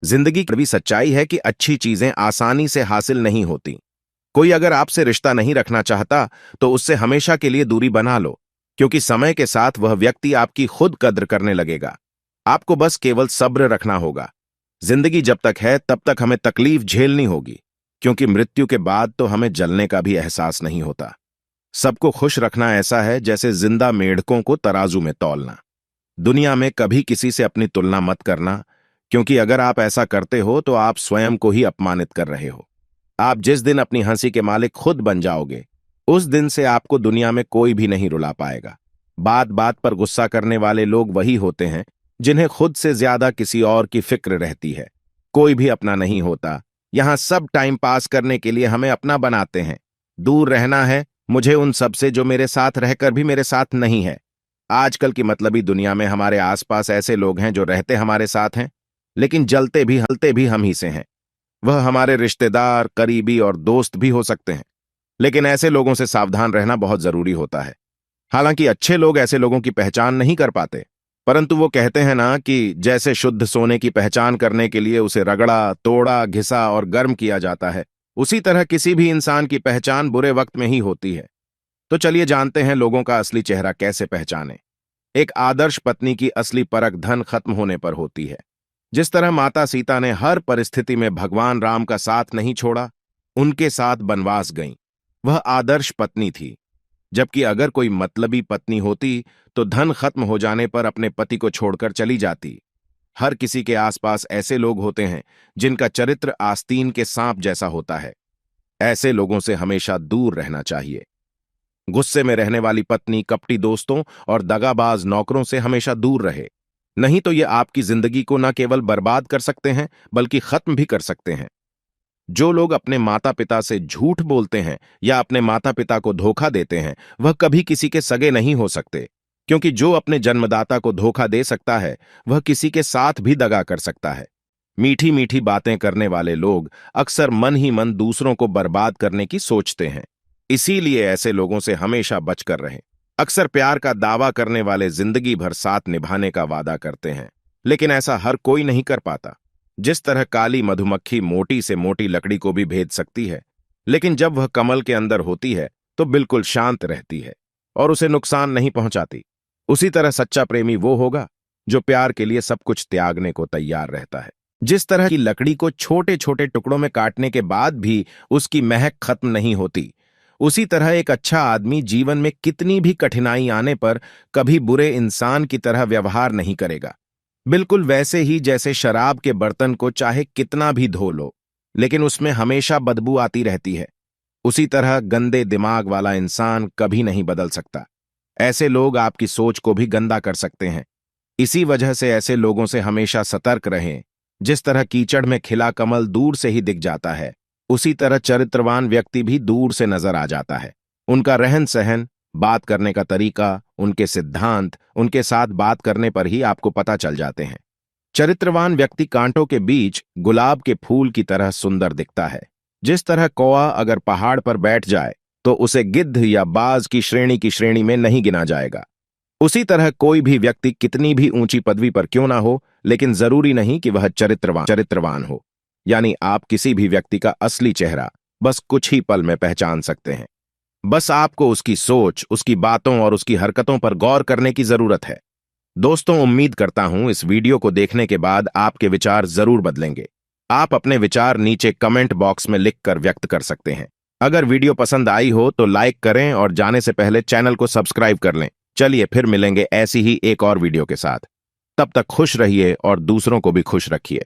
जिंदगी की कड़वी सच्चाई है कि अच्छी चीजें आसानी से हासिल नहीं होती। कोई अगर आपसे रिश्ता नहीं रखना चाहता तो उससे हमेशा के लिए दूरी बना लो, क्योंकि समय के साथ वह व्यक्ति आपकी खुद कद्र करने लगेगा। आपको बस केवल सब्र रखना होगा। जिंदगी जब तक है तब तक हमें तकलीफ झेलनी होगी, क्योंकि मृत्यु के बाद तो हमें जलने का भी एहसास नहीं होता। सबको खुश रखना ऐसा है जैसे जिंदा मेंढकों को तराजू में तौलना। दुनिया में कभी किसी से अपनी तुलना मत करना, क्योंकि अगर आप ऐसा करते हो तो आप स्वयं को ही अपमानित कर रहे हो। आप जिस दिन अपनी हंसी के मालिक खुद बन जाओगे, उस दिन से आपको दुनिया में कोई भी नहीं रुला पाएगा। बात बात पर गुस्सा करने वाले लोग वही होते हैं जिन्हें खुद से ज्यादा किसी और की फिक्र रहती है। कोई भी अपना नहीं होता। यहां सब टाइम पास करने के लिए हमें अपना बनाते हैं। दूर रहना है मुझे उन सब से जो मेरे साथ रहकर भी मेरे साथ नहीं है। आजकल की मतलबी दुनिया में हमारे आसपास ऐसे लोग हैं जो रहते हमारे साथ हैं, लेकिन जलते भी हलते भी हम ही से हैं। वह हमारे रिश्तेदार, करीबी और दोस्त भी हो सकते हैं, लेकिन ऐसे लोगों से सावधान रहना बहुत जरूरी होता है। हालांकि अच्छे लोग ऐसे लोगों की पहचान नहीं कर पाते, परंतु वो कहते हैं ना कि जैसे शुद्ध सोने की पहचान करने के लिए उसे रगड़ा, तोड़ा, घिसा और गर्म किया जाता है, उसी तरह किसी भी इंसान की पहचान बुरे वक्त में ही होती है। तो चलिए जानते हैं लोगों का असली चेहरा कैसे पहचानें। एक आदर्श पत्नी की असली परख धन खत्म होने पर होती है। जिस तरह माता सीता ने हर परिस्थिति में भगवान राम का साथ नहीं छोड़ा, उनके साथ बनवास गईं, वह आदर्श पत्नी थी। जबकि अगर कोई मतलबी पत्नी होती तो धन खत्म हो जाने पर अपने पति को छोड़कर चली जाती। हर किसी के आसपास ऐसे लोग होते हैं जिनका चरित्र आस्तीन के सांप जैसा होता है। ऐसे लोगों से हमेशा दूर रहना चाहिए। गुस्से में रहने वाली पत्नी, कपटी दोस्तों और दगाबाज नौकरों से हमेशा दूर रहे, नहीं तो ये आपकी जिंदगी को न केवल बर्बाद कर सकते हैं बल्कि खत्म भी कर सकते हैं। जो लोग अपने माता पिता से झूठ बोलते हैं या अपने माता पिता को धोखा देते हैं, वह कभी किसी के सगे नहीं हो सकते, क्योंकि जो अपने जन्मदाता को धोखा दे सकता है वह किसी के साथ भी दगा कर सकता है। मीठी मीठी बातें करने वाले लोग अक्सर मन ही मन दूसरों को बर्बाद करने की सोचते हैं। इसीलिए ऐसे लोगों से हमेशा बचकर रहें। अक्सर प्यार का दावा करने वाले जिंदगी भर साथ निभाने का वादा करते हैं, लेकिन ऐसा हर कोई नहीं कर पाता। जिस तरह काली मधुमक्खी मोटी से मोटी लकड़ी को भी भेद सकती है, लेकिन जब वह कमल के अंदर होती है तो बिल्कुल शांत रहती है और उसे नुकसान नहीं पहुंचाती, उसी तरह सच्चा प्रेमी वो होगा जो प्यार के लिए सब कुछ त्यागने को तैयार रहता है। जिस तरह की लकड़ी को छोटे छोटे टुकड़ों में काटने के बाद भी उसकी महक खत्म नहीं होती, उसी तरह एक अच्छा आदमी जीवन में कितनी भी कठिनाई आने पर कभी बुरे इंसान की तरह व्यवहार नहीं करेगा। बिल्कुल वैसे ही जैसे शराब के बर्तन को चाहे कितना भी धो लो, लेकिन उसमें हमेशा बदबू आती रहती है, उसी तरह गंदे दिमाग वाला इंसान कभी नहीं बदल सकता। ऐसे लोग आपकी सोच को भी गंदा कर सकते हैं। इसी वजह से ऐसे लोगों से हमेशा सतर्क रहें। जिस तरह कीचड़ में खिला कमल दूर से ही दिख जाता है, उसी तरह चरित्रवान व्यक्ति भी दूर से नजर आ जाता है। उनका रहन सहन, बात करने का तरीका, उनके सिद्धांत, उनके साथ बात करने पर ही आपको पता चल जाते हैं। चरित्रवान व्यक्ति कांटों के बीच गुलाब के फूल की तरह सुंदर दिखता है। जिस तरह कौआ अगर पहाड़ पर बैठ जाए तो उसे गिद्ध या बाज की श्रेणी में नहीं गिना जाएगा, उसी तरह कोई भी व्यक्ति कितनी भी ऊंची पदवी पर क्यों ना हो, लेकिन जरूरी नहीं कि वह चरित्रवान हो। यानी आप किसी भी व्यक्ति का असली चेहरा बस कुछ ही पल में पहचान सकते हैं। बस आपको उसकी सोच, उसकी बातों और उसकी हरकतों पर गौर करने की जरूरत है। दोस्तों, उम्मीद करता हूं इस वीडियो को देखने के बाद आपके विचार जरूर बदलेंगे। आप अपने विचार नीचे कमेंट बॉक्स में लिखकर व्यक्त कर सकते हैं। अगर वीडियो पसंद आई हो तो लाइक करें और जाने से पहले चैनल को सब्सक्राइब कर लें। चलिए फिर मिलेंगे ऐसी ही एक और वीडियो के साथ। तब तक खुश रहिए और दूसरों को भी खुश रखिए।